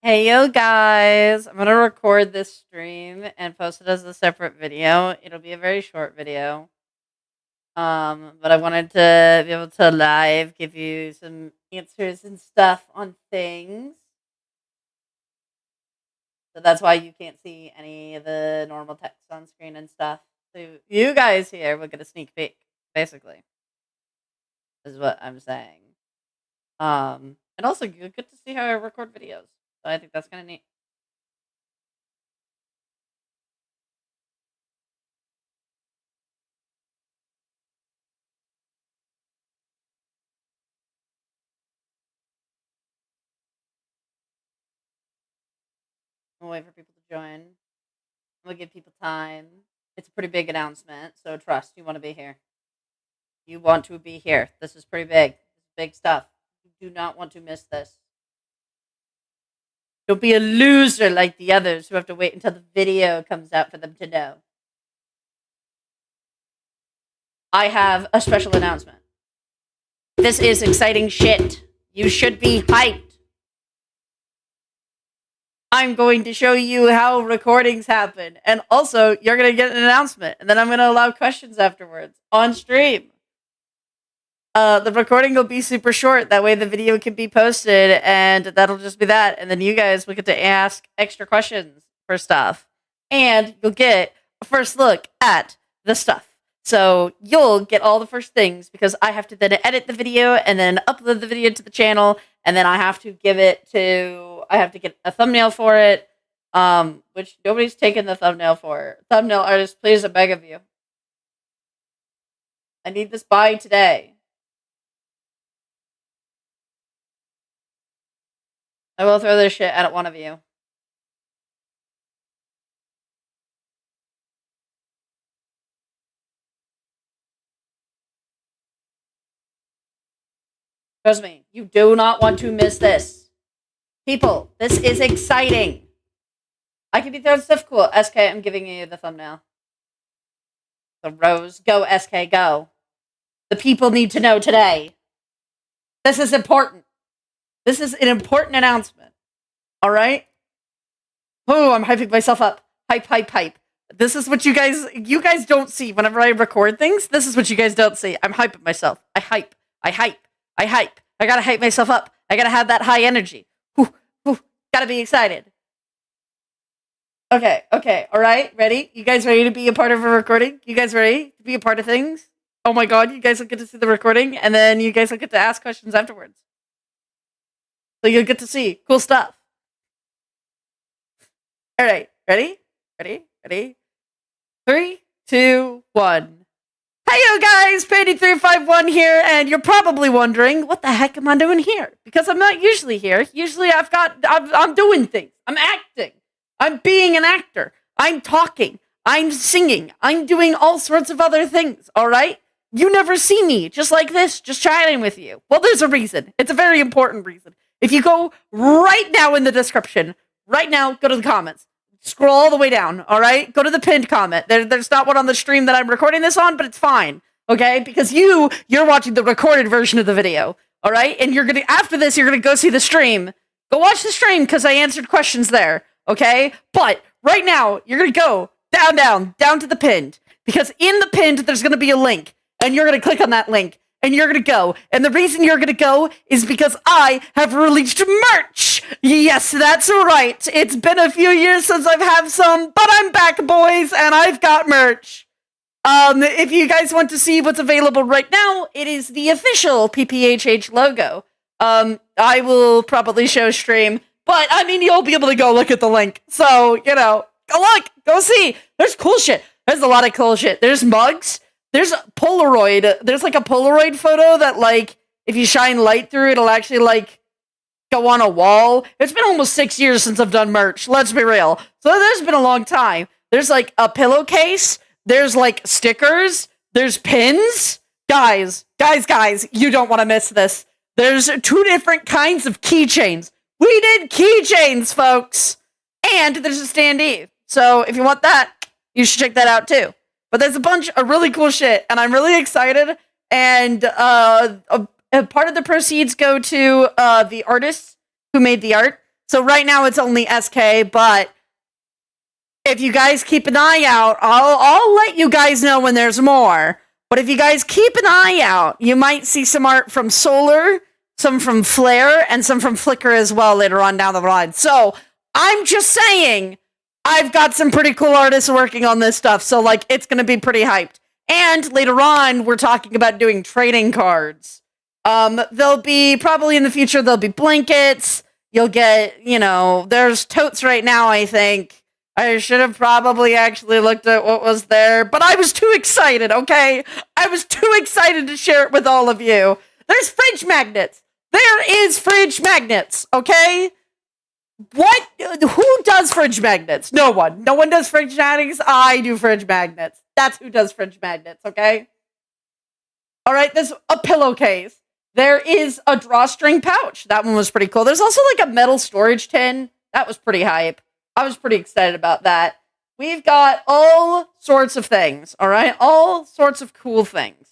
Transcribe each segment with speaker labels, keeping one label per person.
Speaker 1: Hey yo guys, I'm gonna record this stream and post it as a separate video. It'll be a very short video. But I wanted to be able to live give you some answers and stuff on things. So that's why you can't see any of the normal text on screen and stuff. So you guys here will get a sneak peek, basically. Is what I'm saying. And also you get to see how I record videos. So I think that's kinda neat. I'm gonna wait for people to join. I'm gonna give people time. It's a pretty big announcement, so trust you want to be here. You want to be here. This is pretty big. Big stuff. You do not want to miss this. Don't be a loser like the others who have to wait until the video comes out for them to know. I have a special announcement. This is exciting shit. You should be hyped. I'm going to show you how recordings happen. And also, you're going to get an announcement. And then I'm going to allow questions afterwards on stream. The recording will be super short. That way the video can be posted and that'll just be that. And then you guys will get to ask extra questions for stuff. And you'll get a first look at the stuff. So you'll get all the first things because I have to then edit the video and then upload the video to the channel. And then I have to get a thumbnail for it. Which nobody's taken the thumbnail for. Thumbnail artist, please, I beg of you. I need this by today. I will throw this shit at one of you. Trust me, you do not want to miss this. People, this is exciting. I can be throwing stuff cool. SK, I'm giving you the thumbnail. The rose. Go, SK, go. The people need to know today. This is important. This is an important announcement. All right? Oh, I'm hyping myself up. Hype, hype, hype. This is what you guys don't see whenever I record things. This is what you guys don't see. I'm hyping myself. I hype. I gotta hype myself up. I gotta have that high energy. Gotta be excited. Okay, all right, ready? You guys ready to be a part of a recording? You guys ready to be a part of things? Oh my god, you guys will get to see the recording, and then you guys will get to ask questions afterwards. So you'll get to see cool stuff. All right, ready? 3, 2, 1. Hey, yo, guys, Pandy351 here, and you're probably wondering, what the heck am I doing here? Because I'm not usually here. Usually I'm doing things. I'm acting. I'm being an actor. I'm talking. I'm singing. I'm doing all sorts of other things, all right? You never see me just like this, just chatting with you. Well, there's a reason. It's a very important reason. If you go right now in the description, right now, go to the comments. Scroll all the way down, all right? Go to the pinned comment. There's not one on the stream that I'm recording this on, but it's fine, okay? Because you're watching the recorded version of the video, all right? And after this, you're gonna go see the stream. Go watch the stream because I answered questions there, okay? But right now, you're gonna go down to the pinned. Because in the pinned, there's gonna be a link. And you're gonna click on that link. And you're gonna go. And the reason you're gonna go is because I have released merch! Yes, that's right. It's been a few years since I've had some, but I'm back, boys, and I've got merch. If you guys want to see what's available right now, it is the official PPHH logo. I will probably show stream, but I mean, you'll be able to go look at the link. So, go look, go see. There's cool shit. There's a lot of cool shit. There's mugs. There's Polaroid. There's like a Polaroid photo that, like, if you shine light through, it'll actually, like, go on a wall. It's been almost 6 years since I've done merch. Let's be real. So there's been a long time. There's, like, a pillowcase. There's, like, stickers. There's pins. Guys, you don't want to miss this. There's 2 different kinds of keychains. We did keychains, folks. And there's a standee. So if you want that, you should check that out, too. But there's a bunch of really cool shit, and I'm really excited. And a part of the proceeds go to the artists who made the art. So right now it's only SK, but if you guys keep an eye out, I'll let you guys know when there's more. But if you guys keep an eye out, you might see some art from Solar, some from Flare, and some from Flickr as well later on down the line. So I'm just saying, I've got some pretty cool artists working on this stuff. So like, it's going to be pretty hyped. And later on, we're talking about doing trading cards. There'll be, probably in the future, there'll be blankets. You'll get, there's totes right now, I think. I should have probably actually looked at what was there, but I was too excited, okay? I was too excited to share it with all of you. There's fridge magnets. There is fridge magnets, okay? What? Who does fridge magnets? No one. No one does fridge magnets. I do fridge magnets. That's who does fridge magnets, okay? All right, there's a pillowcase. There is a drawstring pouch. That one was pretty cool. There's also like a metal storage tin. That was pretty hype. I was pretty excited about that. We've got all sorts of things, all right? All sorts of cool things.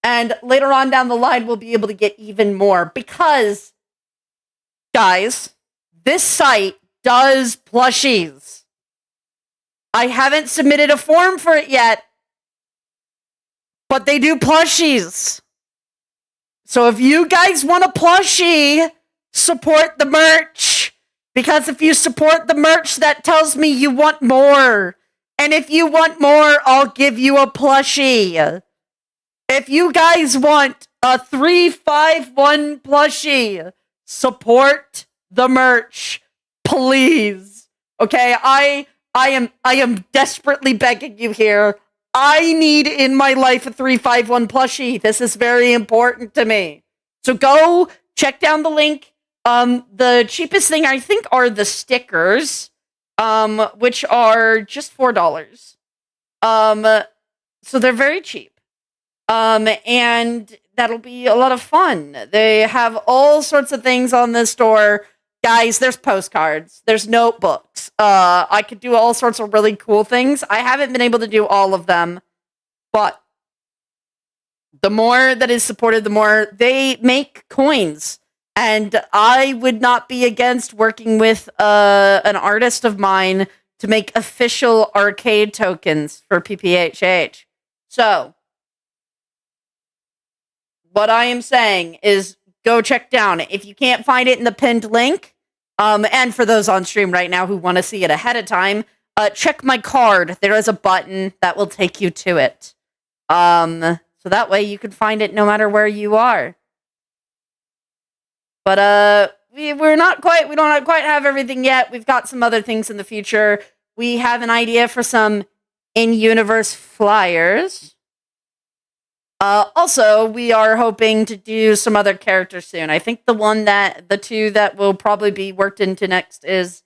Speaker 1: And later on down the line, we'll be able to get even more because, guys, this site does plushies. I haven't submitted a form for it yet, but they do plushies. So if you guys want a plushie, support the merch. Because if you support the merch, that tells me you want more. And if you want more, I'll give you a plushie. If you guys want a 351 plushie, support the merch, please. Okay, I am desperately begging you here. I need in my life a 351 plushie. This is very important to me. So go check down the link. The cheapest thing I think are the stickers, which are just $4. So they're very cheap. And that'll be a lot of fun. They have all sorts of things on this store. Guys, there's postcards. There's notebooks. I could do all sorts of really cool things. I haven't been able to do all of them, but the more that is supported, the more they make coins. And I would not be against working with an artist of mine to make official arcade tokens for PPHH. So, what I am saying is go check down. If you can't find it in the pinned link, and for those on stream right now who want to see it ahead of time, check my card. There is a button that will take you to it. So that way you can find it no matter where you are. But we don't quite have everything yet. We've got some other things in the future. We have an idea for some in-universe flyers. Also, we are hoping to do some other characters soon. I think the two that will probably be worked into next is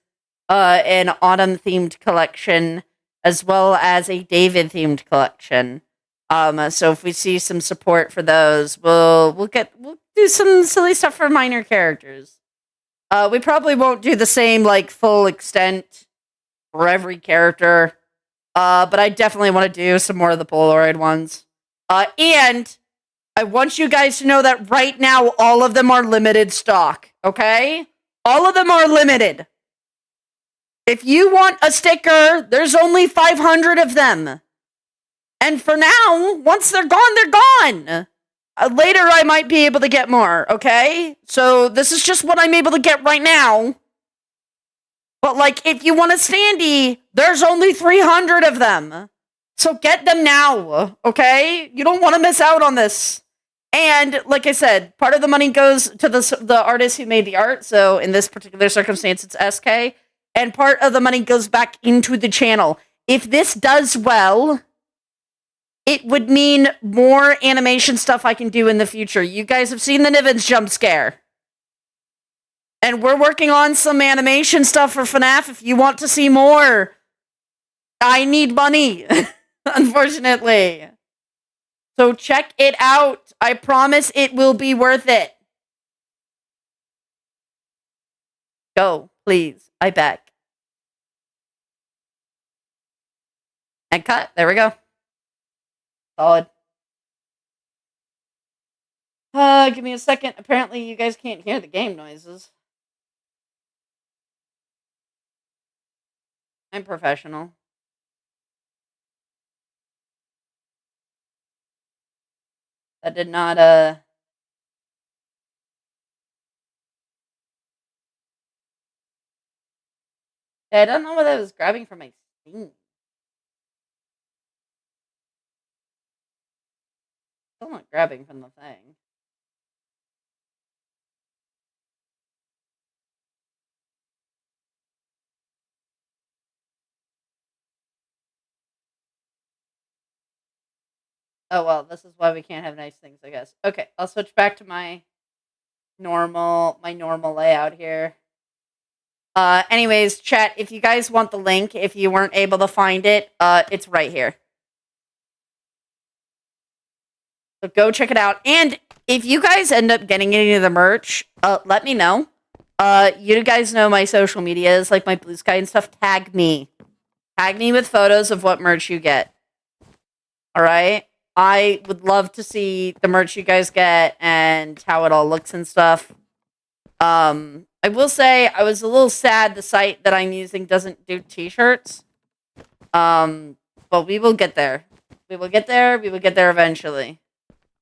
Speaker 1: an autumn-themed collection, as well as a David-themed collection. So if we see some support for those, we'll do some silly stuff for minor characters. We probably won't do the same, like, full extent for every character. But I definitely want to do some more of the Polaroid ones. And I want you guys to know that right now, all of them are limited stock, okay? All of them are limited. If you want a sticker, there's only 500 of them. And for now, once they're gone, they're gone. Later, I might be able to get more, okay? So this is just what I'm able to get right now. But, like, if you want a standee, there's only 300 of them. So get them now, okay? You don't want to miss out on this. And, like I said, part of the money goes to the artist who made the art. So in this particular circumstance, it's SK. And part of the money goes back into the channel. If this does well, it would mean more animation stuff I can do in the future. You guys have seen the Nivens jump scare. And we're working on some animation stuff for FNAF. If you want to see more, I need money, unfortunately. So check it out. I promise it will be worth it. Go, please. I beg. And cut. There we go. Solid. Give me a second. Apparently you guys can't hear the game noises. I'm professional. That did not, yeah, I don't know what I was grabbing from my thing. Still not grabbing from the thing. Oh, well, this is why we can't have nice things, I guess. Okay, I'll switch back to my normal layout here. Anyways, chat, if you guys want the link, if you weren't able to find it, it's right here. So go check it out. And if you guys end up getting any of the merch, let me know. You guys know my social medias, like my Blue Sky and stuff. Tag me. Tag me with photos of what merch you get. All right? I would love to see the merch you guys get and how it all looks and stuff. I will say I was a little sad the site that I'm using doesn't do t-shirts. But we will get there. We will get there. We will get there eventually.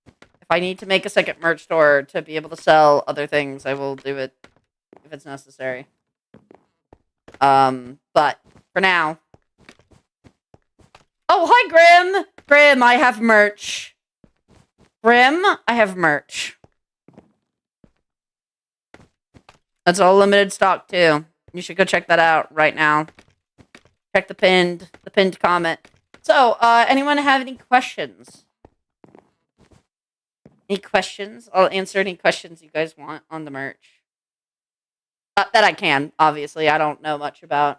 Speaker 1: If I need to make a second merch store to be able to sell other things, I will do it if it's necessary. But for now. Oh, hi, Grim! Grim, I have merch. Grim, I have merch. That's all limited stock too. You should go check that out right now. Check the pinned comment. So, anyone have any questions? Any questions? I'll answer any questions you guys want on the merch. That I can, obviously. I don't know much about.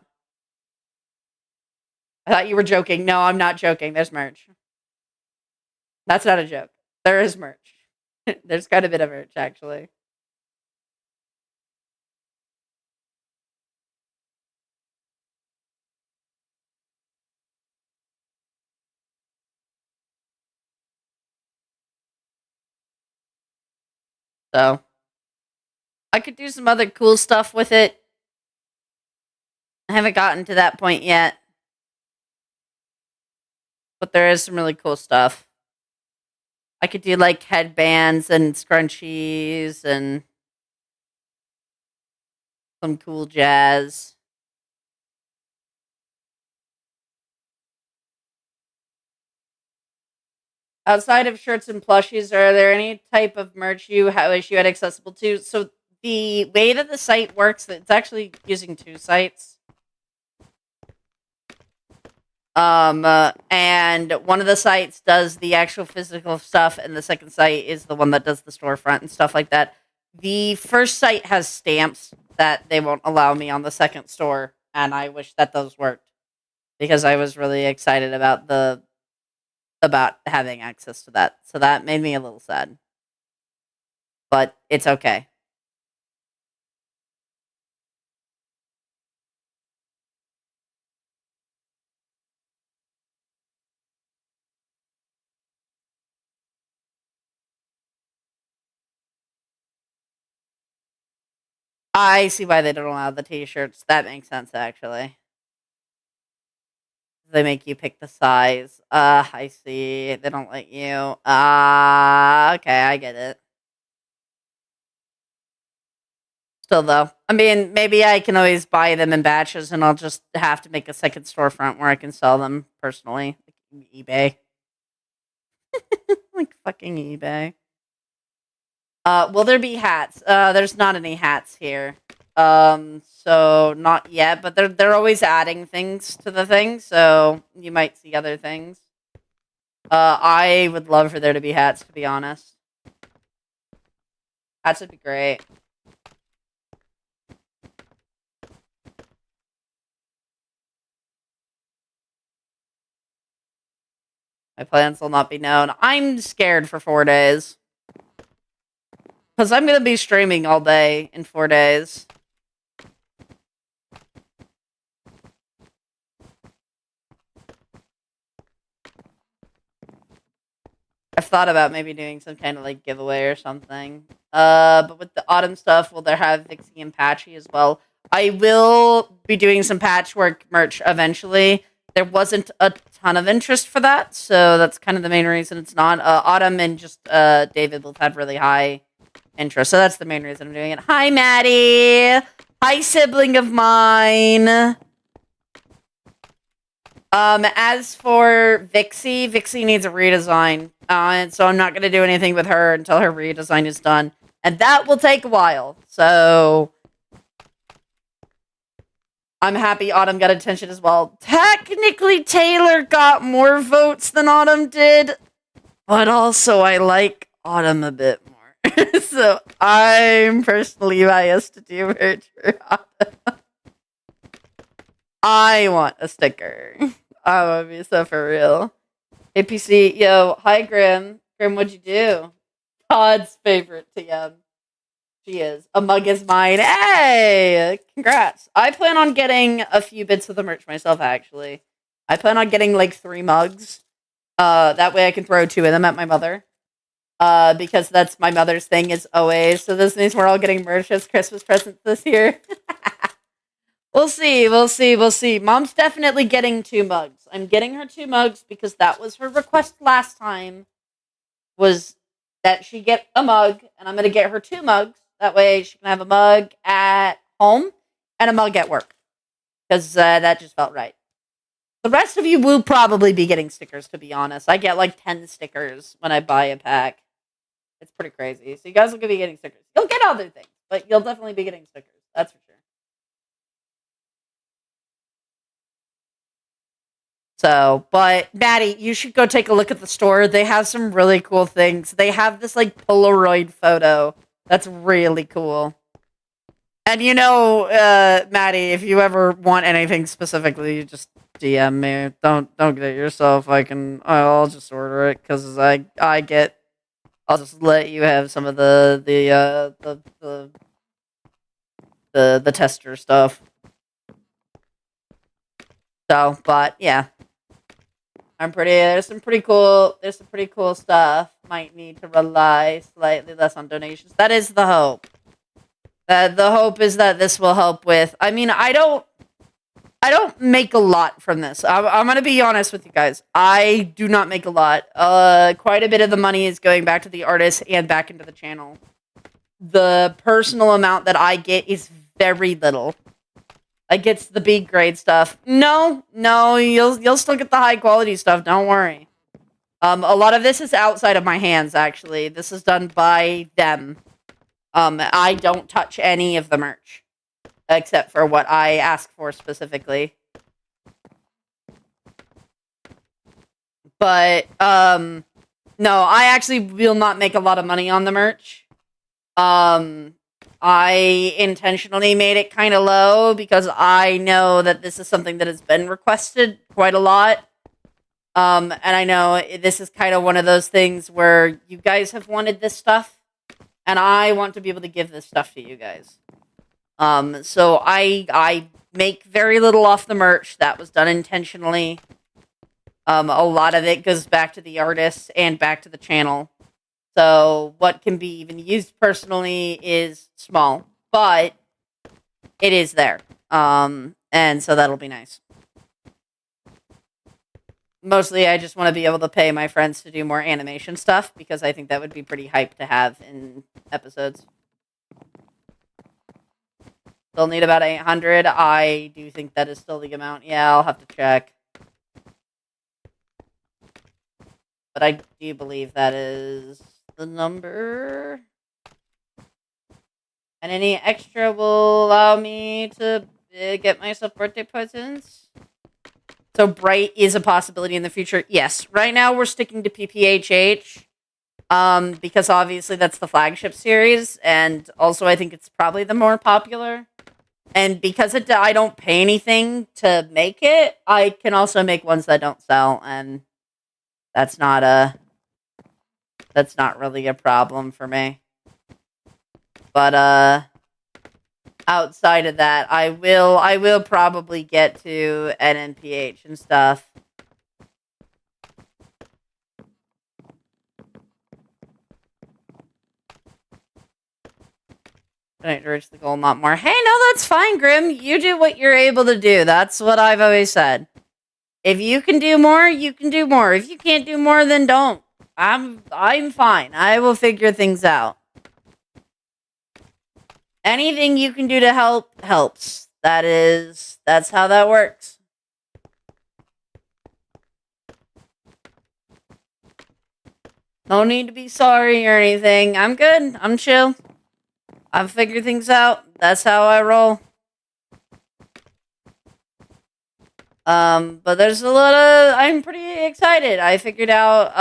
Speaker 1: I thought you were joking. No, I'm not joking. There's merch. That's not a joke. There is merch. There's quite a bit of merch, actually. So, I could do some other cool stuff with it. I haven't gotten to that point yet. But there is some really cool stuff. I could do like headbands and scrunchies and some cool jazz. Outside of shirts and plushies, are there any type of merch you wish you had accessible to? So the way that the site works, it's actually using two sites. And one of the sites does the actual physical stuff, and the second site is the one that does the storefront and stuff like that. The first site has stamps that they won't allow me on the second store, and I wish that those worked because I was really excited about having access to that. So that made me a little sad. But it's okay. I see why they don't allow the t-shirts. That makes sense, actually. They make you pick the size. I see. They don't let you. Okay, I get it. Still, though, I mean, maybe I can always buy them in batches, and I'll just have to make a second storefront where I can sell them personally, like eBay, like fucking eBay. Will there be hats? There's not any hats here. So not yet, but they're always adding things to the thing, so you might see other things. I would love for there to be hats, to be honest. Hats would be great. My plans will not be known. I'm scared for 4 days. Because I'm going to be streaming all day in 4 days. I've thought about maybe doing some kind of like giveaway or something. But with the autumn stuff, will there have Vixie and Patchy as well? I will be doing some patchwork merch eventually. There wasn't a ton of interest for that, so that's kind of the main reason it's not. Autumn and just David both had really high interest, so that's the main reason I'm doing it. Hi, Maddie. Hi, sibling of mine. As for Vixie, Vixie needs a redesign, and so I'm not going to do anything with her until her redesign is done, and that will take a while. So I'm happy Autumn got attention as well. Technically, Taylor got more votes than Autumn did, but also I like Autumn a bit more. So I'm personally biased to do merch for Autumn. I want a sticker. I want to be so for real. APC, yo, hi Grim. Grim, what'd you do? Todd's favorite TM. She is. A mug is mine. Hey! Congrats. I plan on getting a few bits of the merch myself, actually. I plan on getting like 3 mugs. That way I can throw 2 of them at my mother. Because that's my mother's thing is always. So this means we're all getting merch as Christmas presents this year. We'll see. Mom's definitely getting 2 mugs. I'm getting her 2 mugs because that was her request last time. Was that she get a mug, and I'm going to get her 2 mugs. That way she can have a mug at home and a mug at work. Because that just felt right. The rest of you will probably be getting stickers, to be honest. I get like 10 stickers when I buy a pack. It's pretty crazy. So you guys will be getting stickers. You'll get other things, but you'll definitely be getting stickers. That's for sure. So, but Maddie, you should go take a look at the store. They have some really cool things. They have this like Polaroid photo that's really cool. And Maddie, if you ever want anything specifically, just DM me. Don't get it yourself. I'll just order it because I'll just let you have some of the tester stuff. So, but yeah. There's some pretty cool stuff. Might need to rely slightly less on donations. That is the hope. The hope is that this will help with. I mean, I don't make a lot from this. I'm gonna be honest with you guys. I do not make a lot. Quite a bit of the money is going back to the artist and back into the channel. The personal amount that I get is very little. I get the B grade stuff. No, you'll still get the high quality stuff. Don't worry. A lot of this is outside of my hands. Actually, this is done by them. I don't touch any of the merch except for what I ask for specifically. But no, I actually will not make a lot of money on the merch. I intentionally made it kind of low because I know that this is something that has been requested quite a lot. And I know this is kind of one of those things where you guys have wanted this stuff, and I want to be able to give this stuff to you guys. So I make very little off the merch. That was done intentionally. A lot of it goes back to the artists and back to the channel. So what can be even used personally is small, but it is there. And so that'll be nice. Mostly I just want to be able to pay my friends to do more animation stuff because I think that would be pretty hype to have in episodes. They'll need about 800. I do think that is still the amount. Yeah, I'll have to check. But I do believe that is the number. And any extra will allow me to get myself birthday presents. So Bright is a possibility in the future. Yes. Right now we're sticking to PPHH. Because obviously that's the flagship series. And also I think it's probably the more popular. And because I don't pay anything to make it, I can also make ones that don't sell. And that's not really a problem for me. But outside of that, I will probably get to NNPH and stuff. Donate to reach the goal, not more. Hey, no, that's fine, Grim. You do what you're able to do. That's what I've always said. If you can do more, you can do more. If you can't do more, then don't. I'm fine. I will figure things out. Anything you can do to help helps. That's how that works. No need to be sorry or anything. I'm good. I'm chill. I've figured things out. That's how I roll. But there's a lot of... I'm pretty excited. I figured out,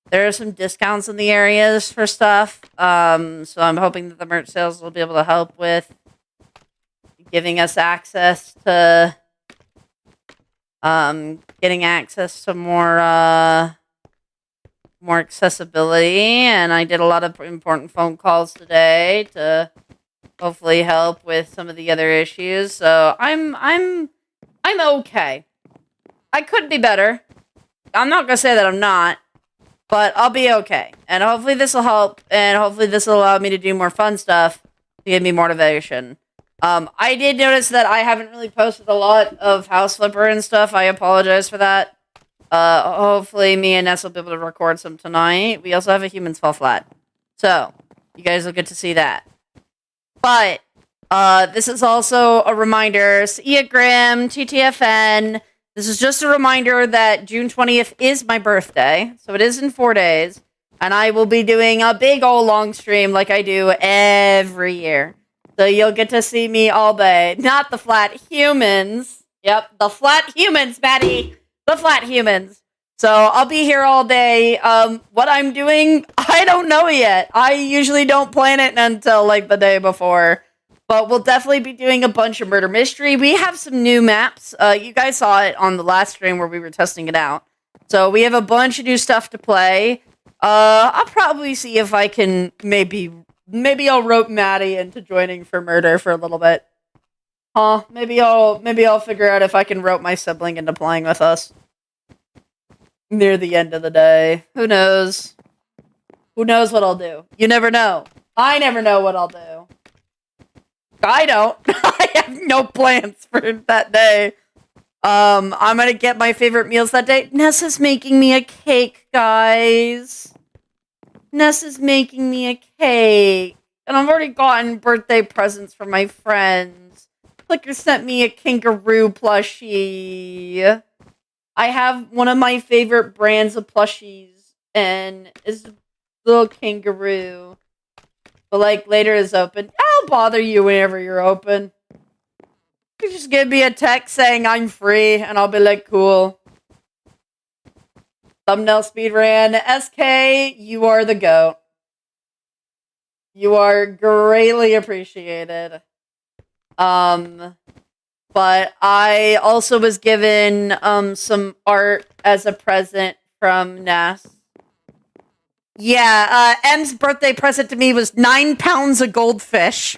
Speaker 1: there are some discounts in the areas for stuff. So I'm hoping that the merch sales will be able to help with giving us access to, getting access to more accessibility. And I did a lot of important phone calls today to hopefully help with some of the other issues. So I'm okay. I could be better. I'm not gonna say that I'm not, but I'll be okay. And hopefully this will help, and hopefully this will allow me to do more fun stuff to give me motivation. I did notice that I haven't really posted a lot of House Flipper and stuff. I apologize for that. Hopefully me and Ness will be able to record some tonight. We also have a Humans Fall Flat. So, you guys will get to see that. But, this is also a reminder. See ya, Grim, TTFN. This is just a reminder that June 20th is my birthday. So it is in 4 days. And I will be doing a big old long stream like I do every year. So you'll get to see me all day. Not the flat humans. Yep, the flat humans, Maddie. The flat humans. So I'll be here all day. What I'm doing, I don't know yet. I usually don't plan it until like the day before. But we'll definitely be doing a bunch of murder mystery. We have some new maps. You guys saw it on the last stream where we were testing it out. So we have a bunch of new stuff to play. I'll probably see if I can maybe I'll rope Maddie into joining for murder for a little bit. Huh? Maybe I'll figure out if I can rope my sibling into playing with us. Near the end of the day. Who knows? Who knows what I'll do? You never know. I never know what I'll do. I don't. I have no plans for that day. I'm gonna get my favorite meals that day. Ness is making me a cake, guys. Ness is making me a cake. And I've already gotten birthday presents from my friends. Flicker sent me a kangaroo plushie. I have one of my favorite brands of plushies, and it's a little kangaroo. But, like, later is open. I'll bother you whenever you're open. You just give me a text saying I'm free, and I'll be like, cool. Thumbnail speedran. SK, you are the GOAT. You are greatly appreciated. But I also was given, some art as a present from Ness. Yeah, M's birthday present to me was 9 pounds of goldfish.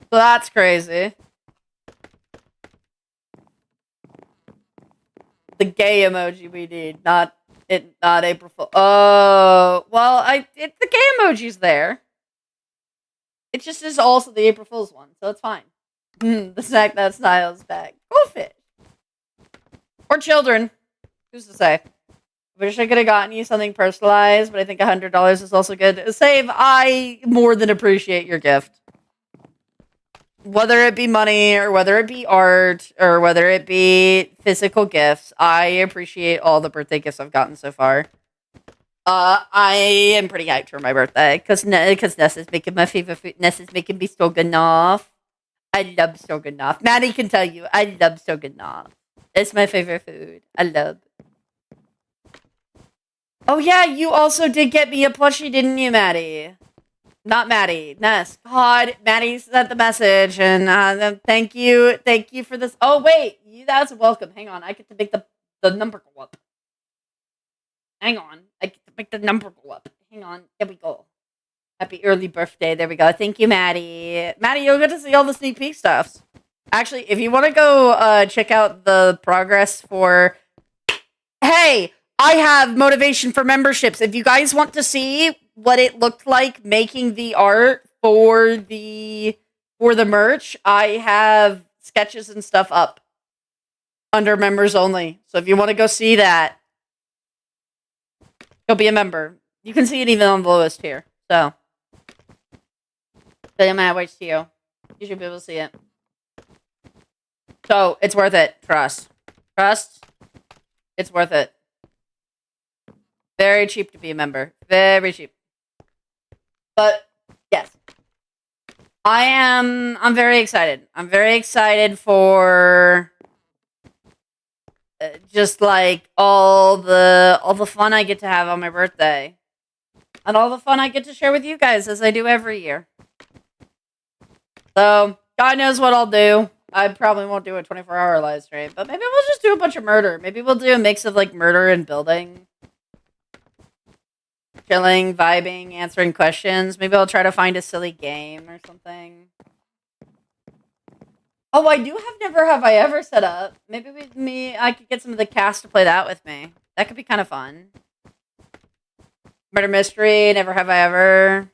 Speaker 1: So that's crazy. The gay emoji we need, not April Fool. Oh, well, the gay emoji's there. It just is also the April Fool's one, so it's fine. The snack that style's back. Goldfish. Or children. Who's to say? Wish I could have gotten you something personalized, but I think $100 is also good. Save, I more than appreciate your gift. Whether it be money, or whether it be art, or whether it be physical gifts, I appreciate all the birthday gifts I've gotten so far. I am pretty hyped for my birthday, because Ness is making my favorite food. Ness is making me stroganoff. I love stroganoff. Maddie can tell you, I love stroganoff. It's my favorite food. I love it. Oh yeah, you also did get me a plushie, didn't you, Maddie? Not Maddie, Ness. God, Maddie sent the message, and thank you for this. Oh wait, that's welcome. Hang on, I get to make the number go up. Hang on, I get to make the number go up. Hang on, there we go. Happy early birthday. There we go. Thank you, Maddie. Maddie, you'll get to see all the sneak peek stuffs. Actually, if you want to go check out the progress for Hey, I have motivation for memberships. If you guys want to see what it looked like making the art for the merch, I have sketches and stuff up under members only. So if you want to go see that, go be a member. You can see it even on the lowest here. So, but I'm gonna wait to you. You should be able to see it. So it's worth it. Trust. It's worth it. Very cheap to be a member. Very cheap. But yes, I'm very excited. I'm very excited for just like all the fun I get to have on my birthday, and all the fun I get to share with you guys as I do every year. So God knows what I'll do. I probably won't do a 24-hour live stream, but maybe we'll just do a bunch of murder. Maybe we'll do a mix of like murder and building. Chilling, vibing, answering questions. Maybe I'll try to find a silly game or something. Oh, I do have Never Have I Ever set up. Maybe I could get some of the cast to play that with me. That could be kind of fun. Murder Mystery, Never Have I Ever.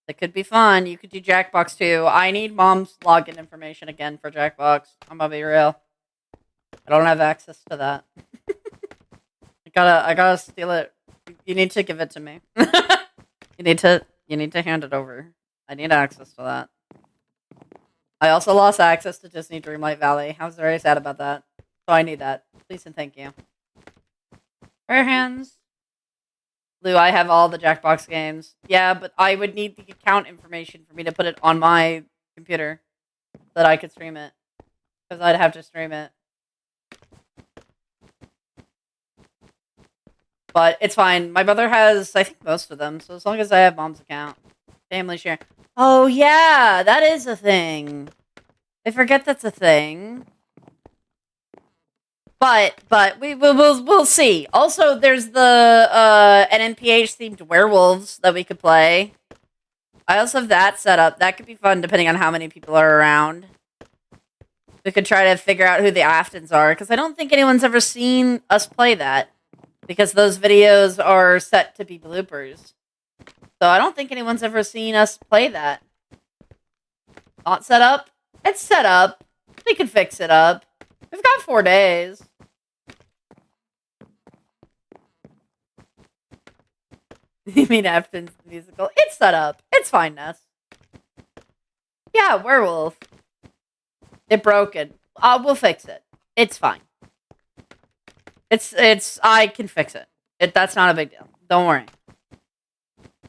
Speaker 1: That could be fun. You could do Jackbox too. I need mom's login information again for Jackbox. I'm gonna be real. I don't have access to that. I gotta steal it. You need to give it to me. You need to hand it over. I need access to that. I also lost access to Disney Dreamlight Valley. I was very sad about that. So I need that. Please and thank you. Fair hands. Lou, I have all the Jackbox games. Yeah, but I would need the account information for me to put it on my computer so that I could stream it. Because I'd have to stream it. But it's fine. My brother has, I think, most of them. So as long as I have mom's account. Family share. Oh, yeah. That is a thing. I forget that's a thing. But we'll see. Also, there's the NNPH-themed werewolves that we could play. I also have that set up. That could be fun depending on how many people are around. We could try to figure out who the Aftons are. Because I don't think anyone's ever seen us play that. Because those videos are set to be bloopers. So I don't think anyone's ever seen us play that. Not set up? It's set up. We could fix it up. We've got 4 days. You mean Afton's musical? It's set up. It's fine, Ness. Yeah, werewolf. It broken. We'll fix it. It's fine. I can fix it. That's not a big deal. Don't worry.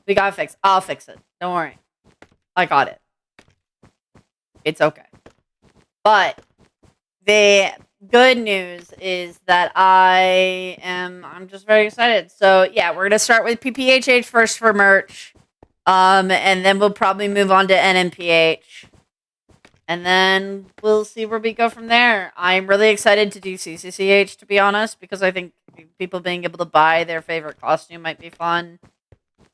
Speaker 1: We gotta fix it. I'll fix it. Don't worry. I got it. It's okay. But the good news is that I'm just very excited. So yeah, we're gonna start with PPHH first for merch. And then we'll probably move on to NNPH. And then we'll see where we go from there. I'm really excited to do CCCH, to be honest, because I think people being able to buy their favorite costume might be fun.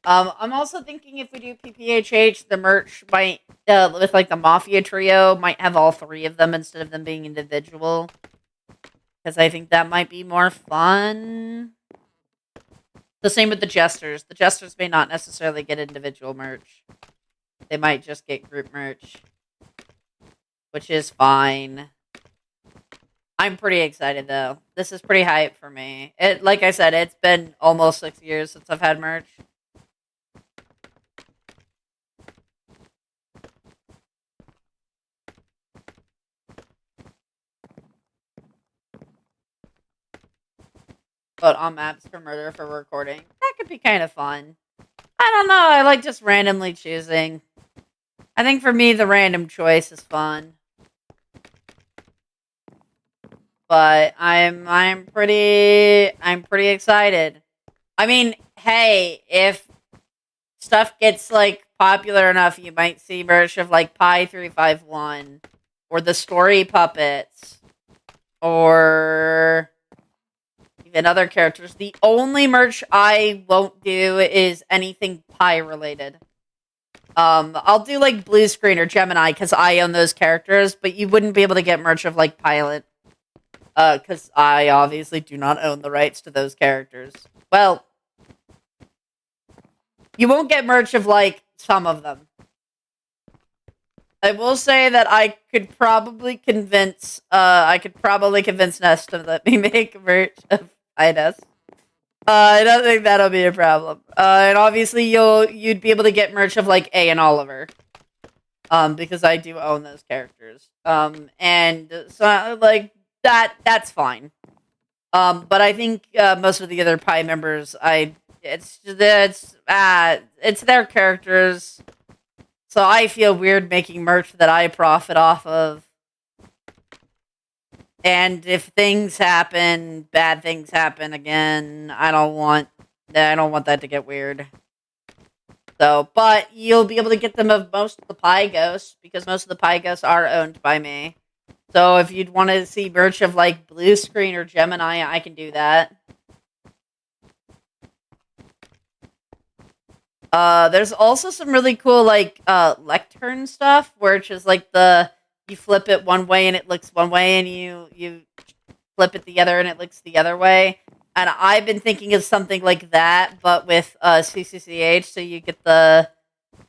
Speaker 1: I'm also thinking if we do PPHH, the merch might, with like the Mafia Trio, might have all 3 of them instead of them being individual. Because I think that might be more fun. The same with the Jesters. The Jesters may not necessarily get individual merch. They might just get group merch. Which is fine. I'm pretty excited, though. This is pretty hype for me. Like I said, it's been almost 6 years since I've had merch. But on maps for murder for recording. That could be kind of fun. I don't know. I like just randomly choosing. I think for me, the random choice is fun. But I'm pretty excited. I mean, hey, if stuff gets like popular enough, you might see merch of like Pi 351 or the Story Puppets or even other characters. The only merch I won't do is anything Pi related. I'll do like Blue Screen or Gemini because I own those characters, but you wouldn't be able to get merch of like Pilot. Because I obviously do not own the rights to those characters. Well, you won't get merch of like some of them. I will say that I could probably convince Nest to let me make merch of Ines. I don't think that'll be a problem. And obviously you'd be able to get merch of like A and Oliver. Because I do own those characters. And so like that's fine. But I think most of the other Pi members, it's their characters. So I feel weird making merch that I profit off of. And if things happen, bad things happen again, I don't want that to get weird. So, but you'll be able to get them of most of the Pi Ghosts because most of the Pi Ghosts are owned by me. So if you'd want to see merch of like Blue Screen or Gemini, I can do that. There's also some really cool like lectern stuff where it's just like you flip it one way and it looks one way, and you flip it the other and it looks the other way. And I've been thinking of something like that, but with CCCH, so you get the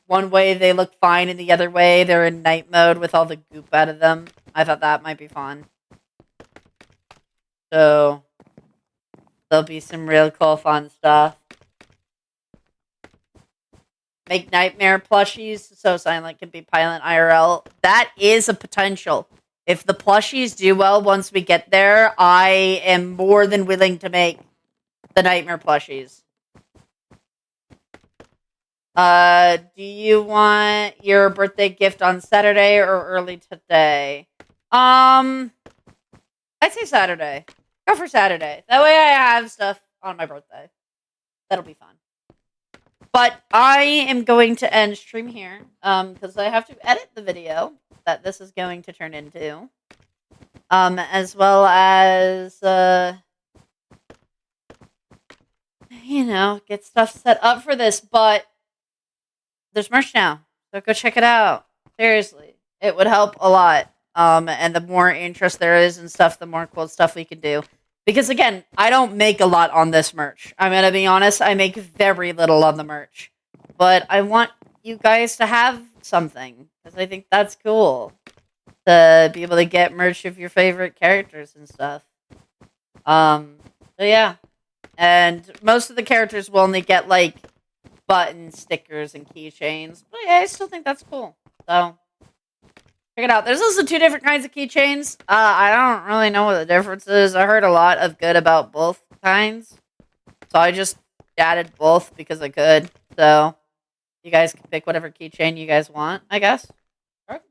Speaker 1: one way they look fine, and the other way they're in night mode with all the goop out of them. I thought that might be fun. So there'll be some real cool fun stuff. Make nightmare plushies so Silent can be Pilot IRL. That is a potential. If the plushies do well once we get there, I am more than willing to make the nightmare plushies. Do you want your birthday gift on Saturday or early today? I'd say Saturday. Go for Saturday. That way I have stuff on my birthday. That'll be fun. But I am going to end stream here, because I have to edit the video that this is going to turn into. As well as, get stuff set up for this, but there's merch now, so go check it out. Seriously, it would help a lot. And the more interest there is in stuff, the more cool stuff we can do. Because again, I don't make a lot on this merch. I'm gonna be honest, I make very little on the merch. But I want you guys to have something, because I think that's cool. To be able to get merch of your favorite characters and stuff. So yeah. And most of the characters will only get, like, buttons, stickers, and keychains. But yeah, I still think that's cool. So check it out. There's also 2 different kinds of keychains. I don't really know what the difference is. I heard a lot of good about both kinds. So I just added both because I could. So you guys can pick whatever keychain you guys want, I guess. Alright.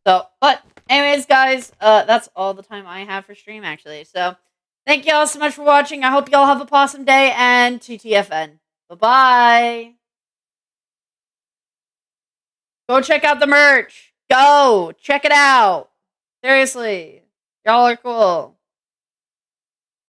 Speaker 1: So, but anyways, guys, that's all the time I have for stream, actually. So thank you all so much for watching. I hope you all have a awesome day, and TTFN. Bye-bye. Go check out the merch. Go! Check it out! Seriously. Y'all are cool.